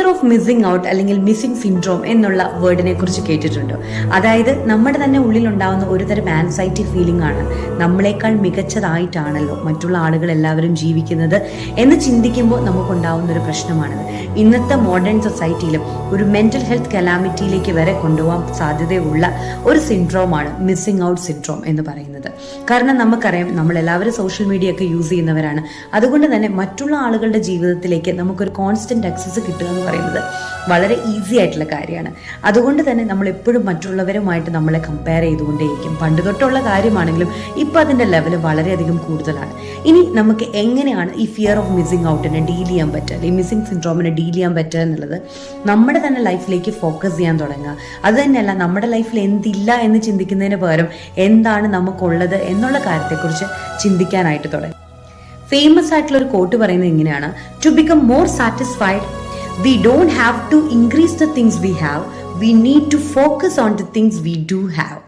Fear of missing out അല്ലെങ്കിൽ missing syndrome എന്നുള്ള വേർഡിനെ കുറിച്ച് കേട്ടിട്ടുണ്ടോ? അതായത് നമ്മുടെ തന്നെ ഉള്ളിലുണ്ടാവുന്ന ഒരു തരം ആൻസൈറ്റി ഫീലിംഗ് ആണ്. നമ്മളെക്കാൾ മികച്ചതായിട്ടാണല്ലോ മറ്റുള്ള ആളുകൾ എല്ലാവരും ജീവിക്കുന്നത് എന്ന് ചിന്തിക്കുമ്പോൾ നമുക്കുണ്ടാവുന്ന ഒരു പ്രശ്നമാണിത്. ഇന്നത്തെ മോഡേൺ സൊസൈറ്റിയിലും ഒരു മെന്റൽ ഹെൽത്ത് കലാമിറ്റിയിലേക്ക് വരെ കൊണ്ടുപോകാൻ സാധ്യതയുള്ള ഒരു സിൻഡ്രോമാണ് മിസ്സിംഗ് ഔട്ട് സിൻഡ്രോം എന്ന് പറയുന്നത്. കാരണം നമുക്കറിയാം, നമ്മളെല്ലാവരും സോഷ്യൽ മീഡിയ ഒക്കെ യൂസ് ചെയ്യുന്നവരാണ്. അതുകൊണ്ട് തന്നെ മറ്റുള്ള ആളുകളുടെ ജീവിതത്തിലേക്ക് നമുക്കൊരു കോൺസ്റ്റന്റ് ആക്സസ് കിട്ടുക എന്ന് പറയുന്നത് വളരെ ഈസി ആയിട്ടുള്ള കാര്യമാണ്. അതുകൊണ്ട് തന്നെ നമ്മൾ എപ്പോഴും മറ്റുള്ളവരുമായിട്ട് നമ്മളെ കമ്പയർ ചെയ്തുകൊണ്ടേയിരിക്കും. പണ്ട് തൊട്ടുള്ള കാര്യമാണെങ്കിലും ഇപ്പം അതിൻ്റെ ലെവൽ വളരെയധികം കൂടുതലാണ്. ഇനി നമുക്ക് എങ്ങനെയാണ് ഈ ഫിയർ ഓഫ് മിസ്സിംഗ് ഔട്ടിനെ ഡീൽ ചെയ്യാൻ പറ്റുക, അല്ലെങ്കിൽ മിസ്സിംഗ് സിൻഡ്രോമിനെ ഡീൽ ചെയ്യാൻ പറ്റുക എന്നുള്ളത് നമ്മുടെ തന്നെ ലൈഫിലേക്ക് ഫോക്കസ് ചെയ്യാൻ തുടങ്ങുക. അത് തന്നെയല്ല, നമ്മുടെ ലൈഫിൽ എന്തില്ല എന്ന് ചിന്തിക്കുന്നതിന് പകരം എന്താണ് നമുക്കുള്ളത് എന്നുള്ള കാര്യത്തെക്കുറിച്ച് ചിന്തിക്കാനായിട്ട് തുടങ്ങി. ഫേമസ് ആയിട്ടുള്ള ഒരു കോട്ട് പറയുന്നത് ഇങ്ങനെയാണ്: to become more satisfied we don't have to increase the things we have, we need to focus on the things we do have.